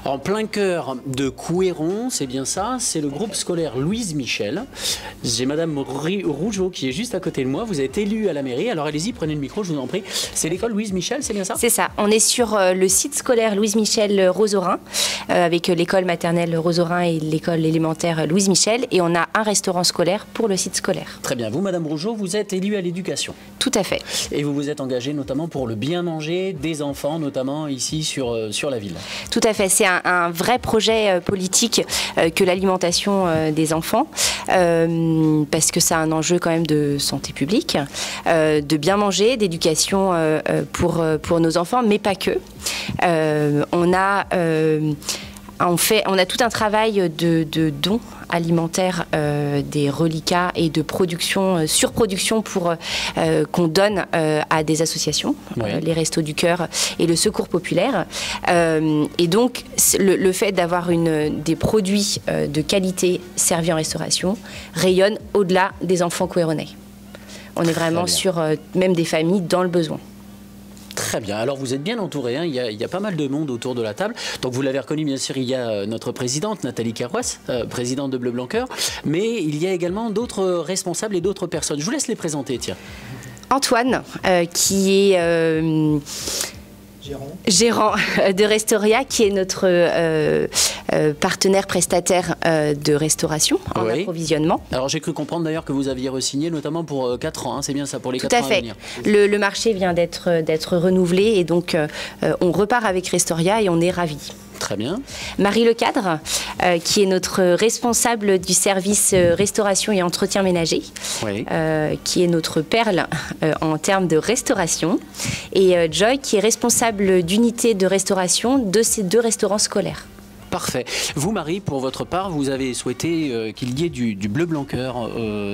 En plein cœur de Couëron, c'est bien ça, c'est le groupe scolaire Louise Michel. J'ai Madame Rougeau qui est juste à côté de moi. Vous avez été élue à la mairie, alors allez-y, prenez le micro, je vous en prie. C'est l'école Louise Michel, c'est bien ça? C'est ça, on est sur le site scolaire Louise Michel Rosorin, avec l'école maternelle Rosorin et l'école élémentaire Louise Michel, et on a un restaurant scolaire pour le site scolaire. Très bien, vous Madame Rougeau, vous êtes élue à l'éducation. Tout à fait. Et vous vous êtes engagée notamment pour le bien manger des enfants, notamment ici sur la ville. Tout à fait, c'est un vrai projet politique que l'alimentation des enfants, parce que ça a un enjeu quand même de santé publique, de bien manger, d'éducation pour nos enfants, mais pas que. On a tout un travail de dons alimentaires, des reliquats et de production, surproduction pour qu'on donne à des associations, oui. Les Restos du Cœur et le Secours Populaire. Et donc, le fait d'avoir des produits de qualité servis en restauration rayonne au-delà des enfants couéronnais. On est vraiment sur même des familles dans le besoin. Très bien. Alors, vous êtes bien entouré. Hein. Il y a pas mal de monde autour de la table. Donc, vous l'avez reconnu, bien sûr, il y a notre présidente, Nathalie Carrouas, présidente de Bleu Blanc Cœur. Mais il y a également d'autres responsables et d'autres personnes. Je vous laisse les présenter, tiens. Antoine, qui est... Gérant de Restauria, qui est notre partenaire prestataire de restauration en approvisionnement. Alors j'ai cru comprendre d'ailleurs que vous aviez re-signé notamment pour 4 ans, hein, c'est bien ça, pour les 4 ans à venir. Tout à fait. Le marché vient d'être renouvelé et donc on repart avec Restauria et on est ravis. Très bien. Marie Lecadre, qui est notre responsable du service restauration et entretien ménager, oui. Qui est notre perle en termes de restauration. Et Joy, qui est responsable d'unité de restauration de ces 2 restaurants scolaires. Parfait. Vous, Marie, pour votre part, vous avez souhaité qu'il y ait du Bleu Blanc Cœur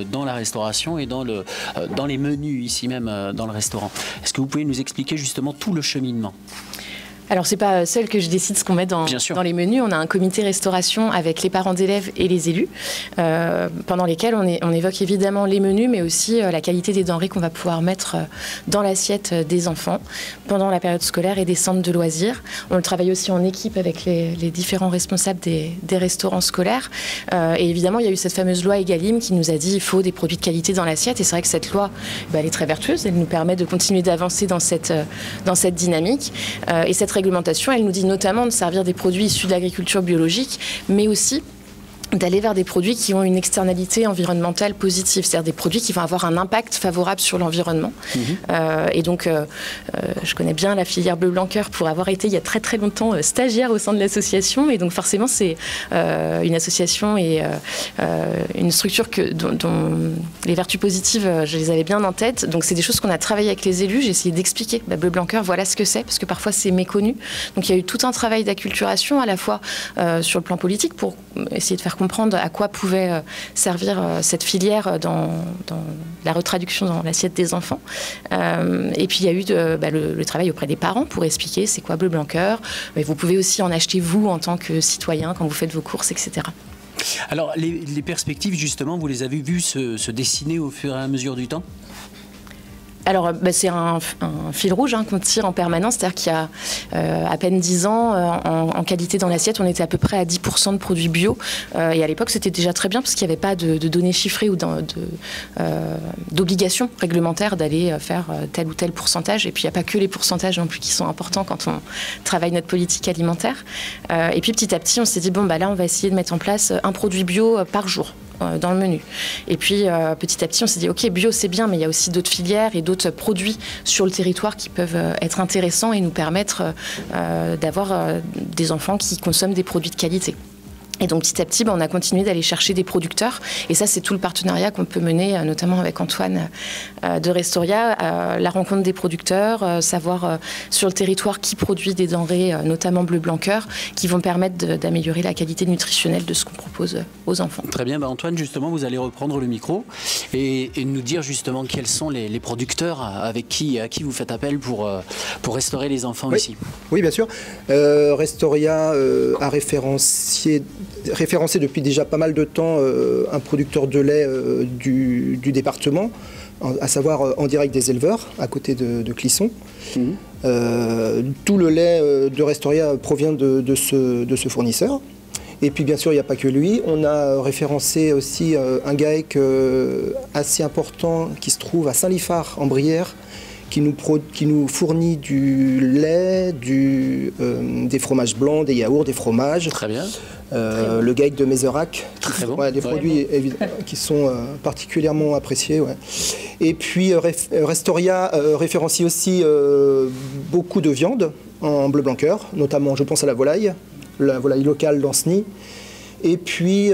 dans la restauration et dans les menus, ici même dans le restaurant. Est-ce que vous pouvez nous expliquer justement tout le cheminement ? Alors, c'est pas seul que je décide ce qu'on met dans les menus. On a un comité restauration avec les parents d'élèves et les élus, pendant lesquels on évoque évidemment les menus, mais aussi la qualité des denrées qu'on va pouvoir mettre dans l'assiette des enfants pendant la période scolaire et des centres de loisirs. On le travaille aussi en équipe avec les différents responsables des restaurants scolaires. Et évidemment, il y a eu cette fameuse loi Egalim qui nous a dit qu'il faut des produits de qualité dans l'assiette. Et c'est vrai que cette loi, elle est très vertueuse. Elle nous permet de continuer d'avancer dans cette dynamique. Et cette réglementation, elle nous dit notamment de servir des produits issus de l'agriculture biologique, mais aussi d'aller vers des produits qui ont une externalité environnementale positive, c'est-à-dire des produits qui vont avoir un impact favorable sur l'environnement. Et donc, je connais bien la filière Bleu Blanc Cœur pour avoir été il y a très très longtemps stagiaire au sein de l'association, et donc forcément c'est une association et une structure dont les vertus positives, je les avais bien en tête. Donc c'est des choses qu'on a travaillé avec les élus. J'ai essayé d'expliquer, Bleu Blanc Cœur, voilà ce que c'est, parce que parfois c'est méconnu. Donc il y a eu tout un travail d'acculturation à la fois sur le plan politique pour essayer de faire comprendre à quoi pouvait servir cette filière dans la retraduction dans l'assiette des enfants. Et puis il y a eu le travail auprès des parents pour expliquer c'est quoi Bleu Blanc Cœur. Mais vous pouvez aussi en acheter vous en tant que citoyen quand vous faites vos courses, etc. Alors les perspectives justement, vous les avez vues se dessiner au fur et à mesure du temps ? Alors, c'est un fil rouge qu'on tire en permanence, c'est-à-dire qu'il y a à peine 10 ans, en qualité dans l'assiette, on était à peu près à 10% de produits bio. Et à l'époque, c'était déjà très bien parce qu'il n'y avait pas de données chiffrées ou d'obligation réglementaire d'aller faire tel ou tel pourcentage. Et puis, il n'y a pas que les pourcentages non plus qui sont importants quand on travaille notre politique alimentaire. Et puis, petit à petit, on s'est dit, là, on va essayer de mettre en place un produit bio par jour dans le menu. Et puis, petit à petit, on s'est dit, OK, bio, c'est bien, mais il y a aussi d'autres filières et d'autres produits sur le territoire qui peuvent être intéressants et nous permettre d'avoir des enfants qui consomment des produits de qualité. Et donc petit à petit, on a continué d'aller chercher des producteurs. Et ça, c'est tout le partenariat qu'on peut mener, notamment avec Antoine de Restauria, la rencontre des producteurs, savoir sur le territoire qui produit des denrées, notamment Bleu Blanc Cœur, qui vont permettre d'améliorer la qualité nutritionnelle de ce qu'on propose aux enfants. Très bien, Antoine, justement, vous allez reprendre le micro et nous dire justement quels sont les producteurs à qui vous faites appel pour restaurer les enfants ici. Oui, bien sûr. Restauria a référencié référencé depuis déjà pas mal de temps un producteur de lait du département, à savoir En Direct des éleveurs, à côté de Clisson. Tout le lait de Restoria provient de ce fournisseur. Et puis bien sûr, il n'y a pas que lui. On a référencé aussi un GAEC assez important qui se trouve à Saint-Liphard, en Brière, qui nous fournit du lait, des fromages blancs, des yaourts, des fromages. Très bien. Le GAEC de Mézerac, très bon. Des produits qui sont particulièrement appréciés. Ouais. Et puis Restoria référencie aussi beaucoup de viande en bleu blanc cœur, notamment je pense à la volaille locale d'Ancenis, et puis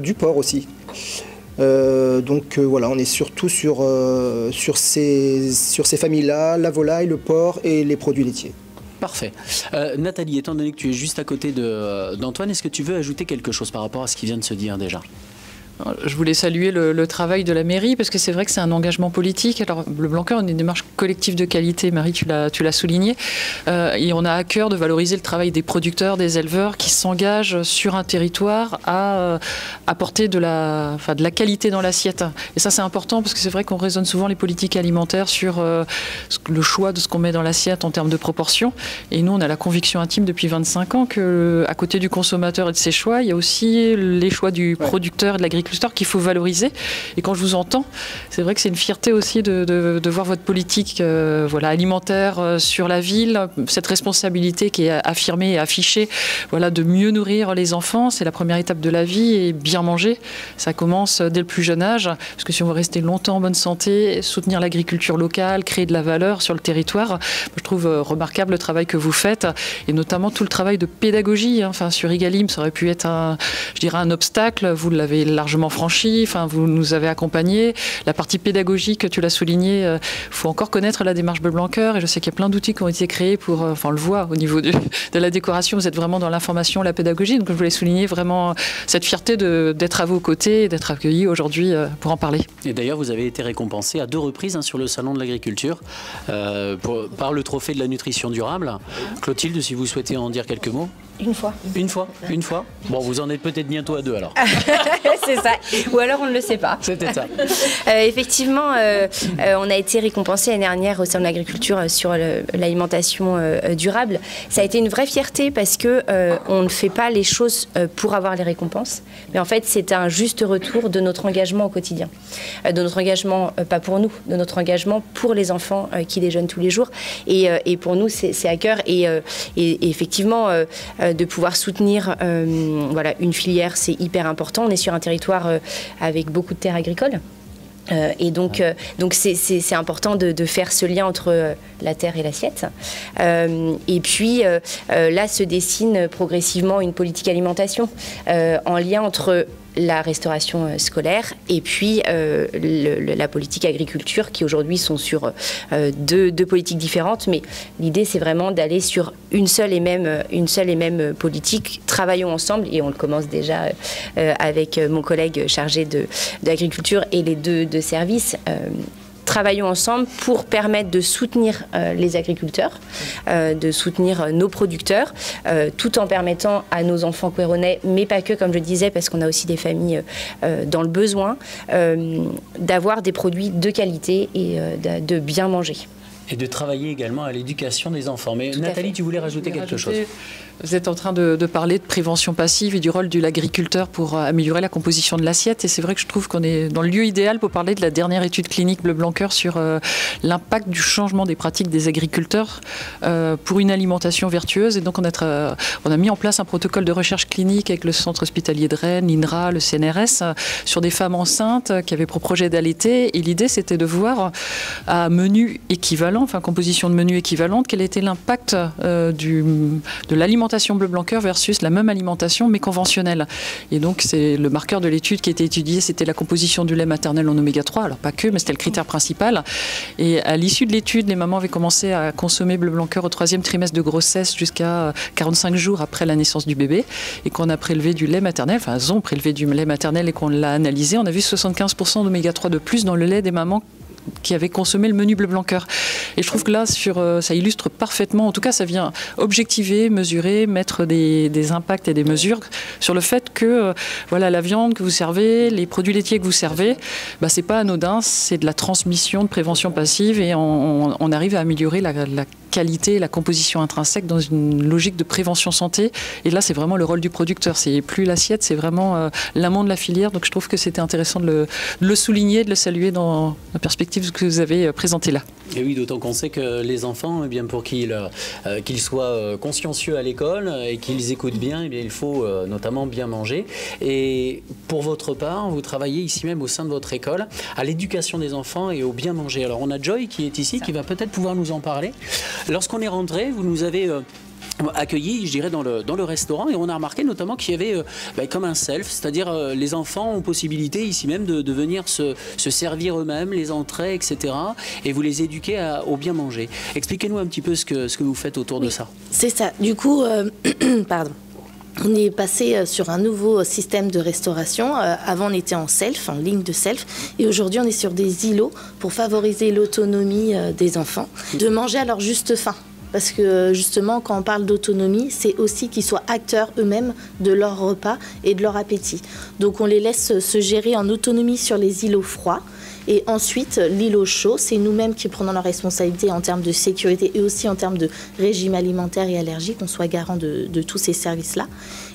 du porc aussi. Donc voilà, on est surtout sur ces familles-là, la volaille, le porc et les produits laitiers. Parfait. Nathalie, étant donné que tu es juste à côté d'Antoine, est-ce que tu veux ajouter quelque chose par rapport à ce qui vient de se dire déjà ? Je voulais saluer le travail de la mairie, parce que c'est vrai que c'est un engagement politique. Alors, Bleu Blanc Cœur, on est une démarche collective de qualité, Marie, tu l'as souligné. Et on a à cœur de valoriser le travail des producteurs, des éleveurs qui s'engagent sur un territoire à apporter de la qualité dans l'assiette. Et ça, c'est important, parce que c'est vrai qu'on raisonne souvent les politiques alimentaires sur le choix de ce qu'on met dans l'assiette en termes de proportion. Et nous, on a la conviction intime depuis 25 ans qu'à côté du consommateur et de ses choix, il y a aussi les choix du producteur et de l'agriculteur qu'il faut valoriser. Et quand je vous entends, c'est vrai que c'est une fierté aussi de voir votre politique alimentaire sur la ville, cette responsabilité qui est affirmée et affichée, de mieux nourrir les enfants. C'est la première étape de la vie, et bien manger, ça commence dès le plus jeune âge, parce que si on veut rester longtemps en bonne santé, soutenir l'agriculture locale, créer de la valeur sur le territoire, je trouve remarquable le travail que vous faites, et notamment tout le travail de pédagogie. Sur Egalim, ça aurait pu être un obstacle, vous l'avez largement franchi, vous nous avez accompagnés. La partie pédagogique, tu l'as souligné, il faut encore connaître la démarche Bleu Blanc Cœur, et je sais qu'il y a plein d'outils qui ont été créés pour, on le voit au niveau de la décoration, vous êtes vraiment dans l'information, la pédagogie, donc je voulais souligner vraiment cette fierté d'être à vos côtés et d'être accueillis aujourd'hui pour en parler. Et d'ailleurs, vous avez été récompensé à 2 reprises sur le Salon de l'Agriculture par le trophée de la nutrition durable. Clotilde, si vous souhaitez en dire quelques mots. Une fois. Une fois. Bon, vous en êtes peut-être bientôt à 2 alors. C'est ça. Ou alors on ne le sait pas. C'était ça. Effectivement, on a été récompensé l'année dernière au Salon de l'Agriculture sur l'alimentation durable. Ça a été une vraie fierté, parce que on ne fait pas les choses pour avoir les récompenses, mais en fait c'est un juste retour de notre engagement au quotidien, de notre engagement pas pour nous, de notre engagement pour les enfants qui déjeunent tous les jours. Et pour nous c'est à cœur, et effectivement de pouvoir soutenir une filière, c'est hyper important. On est sur un territoire avec beaucoup de terres agricoles. Et donc c'est important de faire ce lien entre la terre et l'assiette. Et puis là se dessine progressivement une politique alimentation en lien entre la restauration scolaire et puis la politique agriculture, qui aujourd'hui sont sur deux politiques différentes, mais l'idée c'est vraiment d'aller sur une seule et même politique. Travaillons ensemble, et on le commence déjà avec mon collègue chargé de l'agriculture et les deux services. Travaillons ensemble pour permettre de soutenir les agriculteurs, de soutenir nos producteurs, tout en permettant à nos enfants couéronnais, mais pas que, comme je disais, parce qu'on a aussi des familles dans le besoin, d'avoir des produits de qualité et de bien manger. Et de travailler également à l'éducation des enfants. Mais Nathalie, tu voulais rajouter quelque chose ? Vous êtes en train de parler de prévention passive et du rôle de l'agriculteur pour améliorer la composition de l'assiette. Et c'est vrai que je trouve qu'on est dans le lieu idéal pour parler de la dernière étude clinique Bleu Blanc Cœur sur l'impact du changement des pratiques des agriculteurs pour une alimentation vertueuse. Et donc on a mis en place un protocole de recherche clinique avec le centre hospitalier de Rennes, l'INRA, le CNRS, sur des femmes enceintes qui avaient pour projet d'allaiter. Et l'idée, c'était de voir à menu équivalent, composition de menu équivalente, quel était l'impact de l'alimentation Bleu Blanc Cœur versus la même alimentation mais conventionnelle. Et donc c'est le marqueur de l'étude qui a été étudié, c'était la composition du lait maternel en oméga 3, alors pas que, mais c'était le critère principal. Et à l'issue de l'étude, les mamans avaient commencé à consommer Bleu Blanc Cœur au 3e trimestre de grossesse jusqu'à 45 jours après la naissance du bébé, et qu'on a prélevé du lait maternel, elles ont prélevé du lait maternel et qu'on l'a analysé, on a vu 75% d'oméga 3 de plus dans le lait des mamans qui avaient consommé le menu Bleu Blanc Cœur. Et je trouve que là, ça illustre parfaitement, en tout cas, ça vient objectiver, mesurer, mettre des impacts et des mesures sur le fait que voilà, la viande que vous servez, les produits laitiers que vous servez, bah, c'est pas anodin, c'est de la transmission, de prévention passive, et on arrive à améliorer la qualité, la composition intrinsèque dans une logique de prévention santé. Et là, c'est vraiment le rôle du producteur. C'est plus l'assiette, c'est vraiment l'amont de la filière. Donc, je trouve que c'était intéressant de le souligner, de le saluer dans la perspective que vous avez présentée là. Et oui, d'autant qu'on sait que les enfants, eh bien, pour qu'ils soient consciencieux à l'école et qu'ils écoutent bien, eh bien, il faut notamment bien manger. Et pour votre part, vous travaillez ici même au sein de votre école à l'éducation des enfants et au bien manger. Alors, on a Joy qui est ici, qui va peut-être pouvoir nous en parler. Lorsqu'on est rentré, vous nous avez accueillis, je dirais, dans le restaurant, et on a remarqué notamment qu'il y avait comme un self, c'est-à-dire les enfants ont possibilité ici même de venir se servir eux-mêmes, les entrées, etc. Et vous les éduquez au bien manger. Expliquez-nous un petit peu ce que vous faites autour de ça. C'est ça. Du coup, pardon. On est passé sur un nouveau système de restauration. Avant, on était en self, en ligne de self. Et aujourd'hui, on est sur des îlots pour favoriser l'autonomie des enfants, de manger à leur juste faim. Parce que justement, quand on parle d'autonomie, c'est aussi qu'ils soient acteurs eux-mêmes de leur repas et de leur appétit. Donc on les laisse se gérer en autonomie sur les îlots froids. Et ensuite, l'îlot chaud, c'est nous-mêmes qui prenons la responsabilité en termes de sécurité et aussi en termes de régime alimentaire et allergique, qu'on soit garant de tous ces services-là.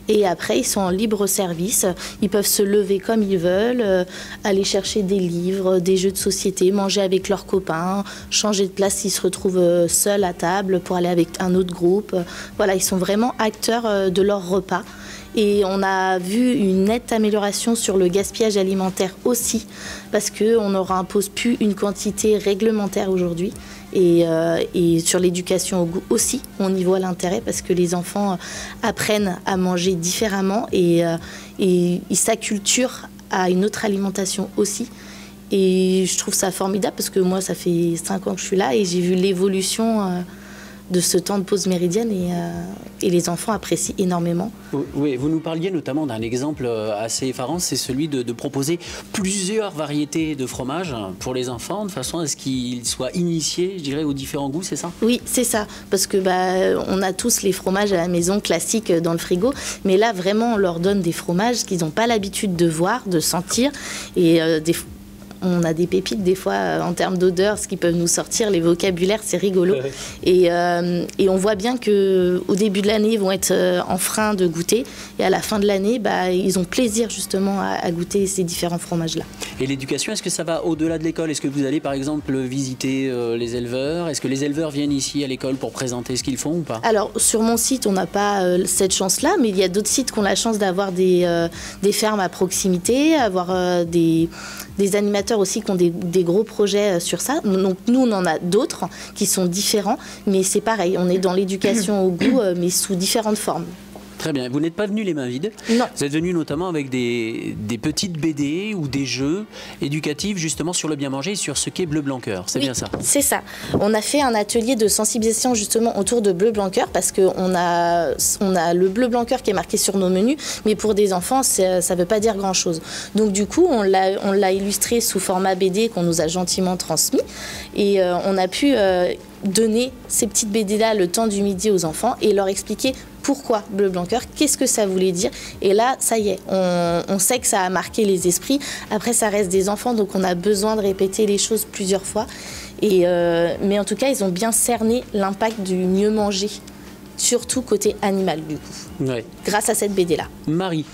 Et après, ils sont en libre service. Ils peuvent se lever comme ils veulent, aller chercher des livres, des jeux de société, manger avec leurs copains, changer de place s'ils se retrouvent seuls à table pour aller avec un autre groupe. Voilà, ils sont vraiment acteurs de leur repas. Et on a vu une nette amélioration sur le gaspillage alimentaire aussi, parce qu'on ne impose plus une quantité réglementaire aujourd'hui. Et sur l'éducation au goût aussi, on y voit l'intérêt, parce que les enfants apprennent à manger différemment et ils s'acculturent à une autre alimentation aussi. Et je trouve ça formidable, parce que moi, ça fait 5 ans que je suis là et j'ai vu l'évolution de ce temps de pause méridienne et les enfants apprécient énormément. Oui, vous nous parliez notamment d'un exemple assez effarant, c'est celui de proposer plusieurs variétés de fromage pour les enfants, de façon à ce qu'ils soient initiés, je dirais, aux différents goûts, c'est ça? Oui, c'est ça, parce que on a tous les fromages à la maison classiques dans le frigo, mais là vraiment on leur donne des fromages qu'ils n'ont pas l'habitude de voir, de sentir, et on a des pépites des fois en termes d'odeur, ce qui peuvent nous sortir, les vocabulaires, c'est rigolo. Et on voit bien qu'au début de l'année, ils vont être en frein de goûter. Et à la fin de l'année, ils ont plaisir justement à goûter ces différents fromages-là. Et l'éducation, est-ce que ça va au-delà de l'école? Est-ce que vous allez par exemple visiter les éleveurs? Est-ce que les éleveurs viennent ici à l'école pour présenter ce qu'ils font ou pas? Alors sur mon site, on n'a pas cette chance-là, mais il y a d'autres sites qui ont la chance d'avoir des fermes à proximité, avoir des animateurs aussi qui ont des gros projets sur ça. Donc nous, on en a d'autres qui sont différents, mais c'est pareil, on est dans l'éducation au goût, mais sous différentes formes. Très bien. Vous n'êtes pas venu les mains vides. Non. Vous êtes venu notamment avec des petites BD ou des jeux éducatifs justement sur le bien manger et sur ce qu'est Bleu Blanc Cœur. C'est bien ça? C'est ça. On a fait un atelier de sensibilisation justement autour de Bleu Blanc Cœur, parce qu'on a le Bleu Blanc Cœur qui est marqué sur nos menus, mais pour des enfants, ça ne veut pas dire grand-chose. Donc du coup, on l'a illustré sous format BD qu'on nous a gentiment transmis, et on a pu donner ces petites BD-là le temps du midi aux enfants et leur expliquer pourquoi Bleu Blanc Cœur, qu'est-ce que ça voulait dire. Et là, ça y est, on sait que ça a marqué les esprits. Après, ça reste des enfants, donc on a besoin de répéter les choses plusieurs fois. Mais en tout cas, ils ont bien cerné l'impact du mieux manger, surtout côté animal, du coup, grâce à cette BD-là. Marie,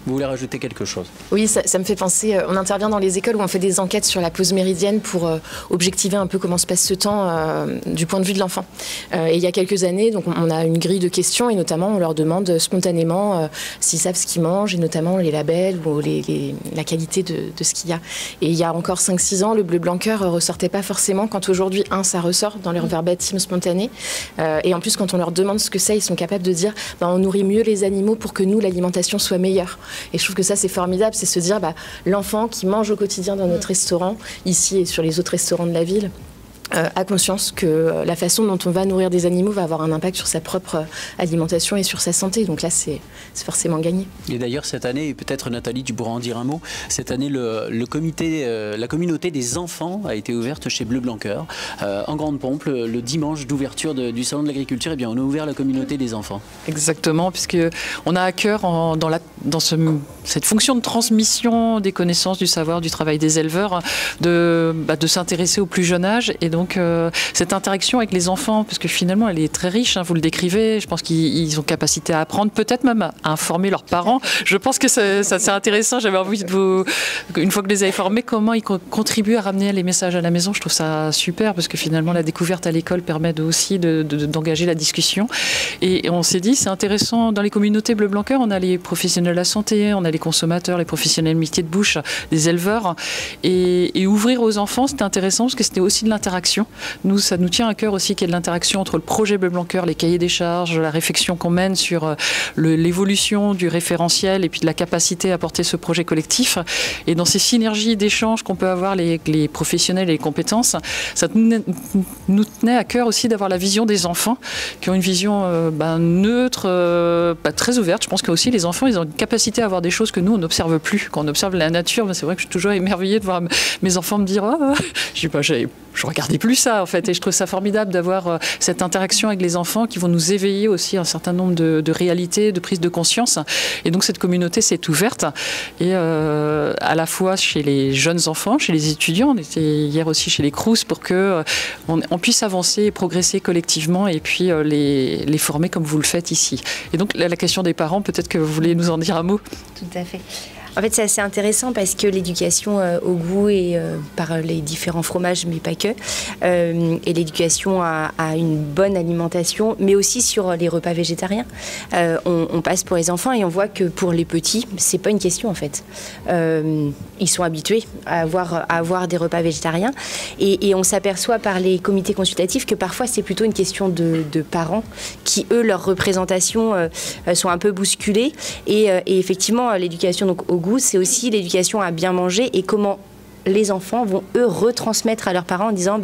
vous voulez rajouter quelque chose? Oui, ça me fait penser, on intervient dans les écoles où on fait des enquêtes sur la pause méridienne pour objectiver un peu comment se passe ce temps du point de vue de l'enfant. Et il y a quelques années, donc on a une grille de questions et notamment on leur demande spontanément s'ils savent ce qu'ils mangent et notamment les labels ou la qualité de ce qu'il y a. Et il y a encore 5-6 ans, le Bleu Blanc Cœur ressortait pas forcément, quand aujourd'hui, ça ressort dans leur verbatim spontané. Et en plus, quand on leur demande ce que c'est, ils sont capables de dire on nourrit mieux les animaux pour que nous, l'alimentation soit meilleure. Et je trouve que ça, c'est formidable, c'est se dire, l'enfant qui mange au quotidien dans notre restaurant, ici et sur les autres restaurants de la ville, a conscience que la façon dont on va nourrir des animaux va avoir un impact sur sa propre alimentation et sur sa santé. Donc là, c'est forcément gagné. Et d'ailleurs, cette année, et peut-être Nathalie, tu pourras en dire un mot, cette année, la communauté des enfants a été ouverte chez Bleu Blanc Cœur. En grande pompe, le dimanche d'ouverture du Salon de l'Agriculture, eh bien, on a ouvert la communauté des enfants. Exactement, puisqu'on a à cœur, dans cette fonction de transmission des connaissances, du savoir, du travail des éleveurs, de s'intéresser au plus jeune âge. Et donc, cette interaction avec les enfants, parce que finalement, elle est très riche, hein, vous le décrivez, je pense qu'ils ont capacité à apprendre, peut-être même à informer leurs parents. Je pense que ça c'est intéressant, j'avais envie de vous, une fois que vous les avez formés, comment ils contribuent à ramener les messages à la maison. Je trouve ça super, parce que finalement, la découverte à l'école permet aussi d'engager la discussion. Et on s'est dit, c'est intéressant, dans les communautés Bleu Blanc Cœur, on a les professionnels de la santé, on a les consommateurs, les professionnels métiers de bouche, les éleveurs, et ouvrir aux enfants, c'était intéressant, parce que c'était aussi de l'interaction. Nous, ça nous tient à cœur aussi qu'il y ait de l'interaction entre le projet Bleu Blanc Cœur, les cahiers des charges, la réflexion qu'on mène sur l'évolution du référentiel et puis de la capacité à porter ce projet collectif. Et dans ces synergies d'échanges qu'on peut avoir, les professionnels et les compétences, ça nous tenait à cœur aussi d'avoir la vision des enfants, qui ont une vision neutre, très ouverte. Je pense que aussi les enfants, ils ont une capacité à avoir des choses que nous, on n'observe plus. Quand on observe la nature, c'est vrai que je suis toujours émerveillée de voir mes enfants me dire je regardais plus ça en fait, et je trouve ça formidable d'avoir cette interaction avec les enfants qui vont nous éveiller aussi un certain nombre de réalités, de prise de conscience. Et donc cette communauté s'est ouverte, et à la fois chez les jeunes enfants, chez les étudiants, on était hier aussi chez les Crous pour que on puisse avancer et progresser collectivement, et puis les former comme vous le faites ici. Et donc la question des parents, peut-être que vous voulez nous en dire un mot. Tout à fait. En fait, c'est assez intéressant parce que l'éducation au goût et par les différents fromages, mais pas que, et l'éducation à une bonne alimentation, mais aussi sur les repas végétariens. On passe pour les enfants et on voit que pour les petits, c'est pas une question en fait. Ils sont habitués à avoir des repas végétariens, et on s'aperçoit par les comités consultatifs que parfois c'est plutôt une question de parents qui, eux, leurs représentations sont un peu bousculées, et effectivement, l'éducation donc au goût, c'est aussi l'éducation à bien manger, et comment les enfants vont, eux, retransmettre à leurs parents en disant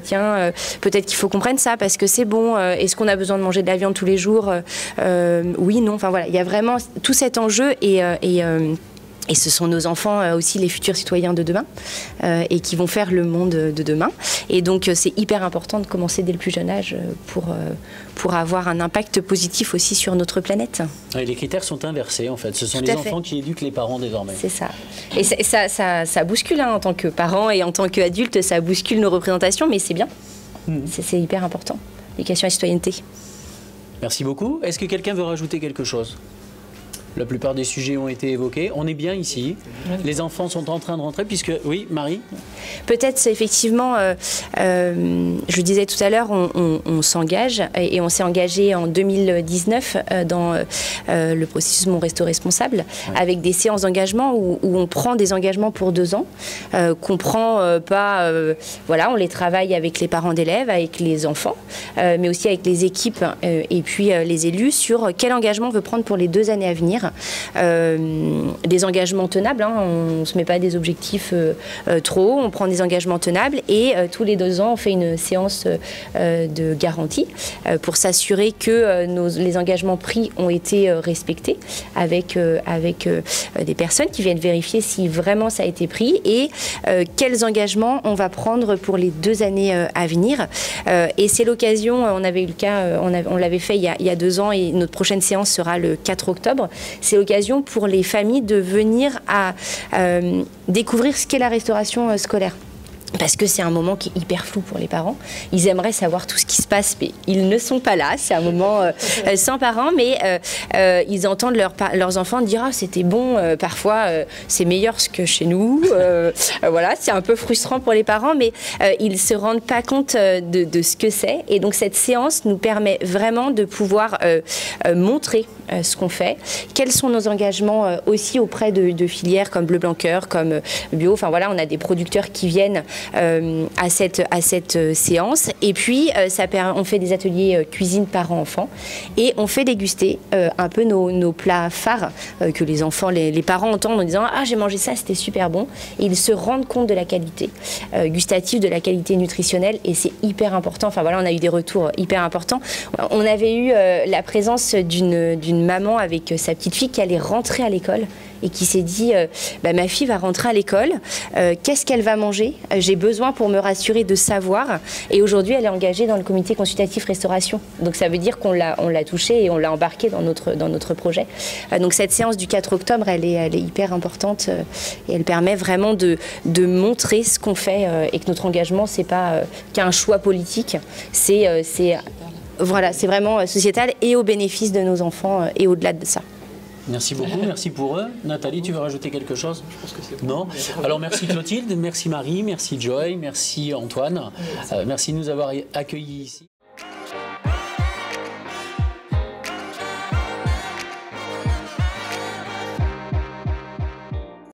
tiens, peut-être qu'il faut qu'on prenne ça parce que c'est bon, est-ce qu'on a besoin de manger de la viande tous les jours, oui, non, enfin voilà, il y a vraiment tout cet enjeu, et ce sont nos enfants aussi, les futurs citoyens de demain, et qui vont faire le monde de demain. Et donc c'est hyper important de commencer dès le plus jeune âge pour avoir un impact positif aussi sur notre planète. Et les critères sont inversés en fait. Ce sont les enfants qui éduquent les parents désormais. C'est ça. Et ça bouscule en tant que parents et en tant qu'adultes, ça bouscule nos représentations, mais c'est bien. C'est hyper important. L'éducation à la citoyenneté. Merci beaucoup. Est-ce que quelqu'un veut rajouter quelque chose ? La plupart des sujets ont été évoqués. On est bien ici. Les enfants sont en train de rentrer puisque... Oui, Marie ? Peut-être, c'est effectivement, je le disais tout à l'heure, on s'engage, et on s'est engagé en 2019 dans le processus Mon Resto Responsable, avec des séances d'engagement où on prend des engagements pour 2 ans, qu'on prend pas... voilà, on les travaille avec les parents d'élèves, avec les enfants, mais aussi avec les équipes et puis les élus sur quel engagement on veut prendre pour les 2 années à venir. Des engagements tenables, hein, on ne se met pas des objectifs trop hauts, on prend des engagements tenables, et tous les 2 ans on fait une séance de garantie pour s'assurer que les engagements pris ont été respectés avec des personnes qui viennent vérifier si vraiment ça a été pris, et quels engagements on va prendre pour les 2 années à venir. Et c'est l'occasion, on avait eu le cas, on l'avait fait il y a 2 ans, et notre prochaine séance sera le 4 octobre. C'est l'occasion pour les familles de venir à découvrir ce qu'est la restauration scolaire. Parce que c'est un moment qui est hyper flou pour les parents. Ils aimeraient savoir tout ce qui se passe, mais ils ne sont pas là. C'est un moment sans parents, mais ils entendent leurs enfants dire « Ah, c'était bon, parfois c'est meilleur que chez nous. » Voilà, c'est un peu frustrant pour les parents, mais ils ne se rendent pas compte de ce que c'est. Et donc cette séance nous permet vraiment de pouvoir montrer ce qu'on fait, quels sont nos engagements aussi auprès de filières comme Bleu Blanc Cœur, comme Bio. Enfin voilà, on a des producteurs qui viennent à cette séance. Et puis, on fait des ateliers cuisine parents-enfants et on fait déguster un peu nos plats phares que les enfants, les parents entendent en disant « Ah, j'ai mangé ça, c'était super bon ». Et ils se rendent compte de la qualité gustative, de la qualité nutritionnelle et c'est hyper important. Enfin voilà, on a eu des retours hyper importants. On avait eu la présence d'une maman avec sa petite fille qui allait rentrer à l'école et qui s'est dit ma fille va rentrer à l'école, qu'est-ce qu'elle va manger? J'ai besoin pour me rassurer de savoir. Et aujourd'hui, elle est engagée dans le comité consultatif restauration. Donc ça veut dire qu'on l'a touchée et on l'a embarquée dans notre projet. Donc cette séance du 4 octobre, elle est hyper importante et elle permet vraiment de montrer ce qu'on fait et que notre engagement, c'est pas qu'un choix politique, c'est vraiment sociétal et au bénéfice de nos enfants et au-delà de ça. Merci beaucoup, merci pour eux. Nathalie, tu veux rajouter quelque chose? Je pense que c'est bon. Non. Alors merci Clotilde, merci Marie, merci Joy, merci Antoine. Merci de nous avoir accueillis ici.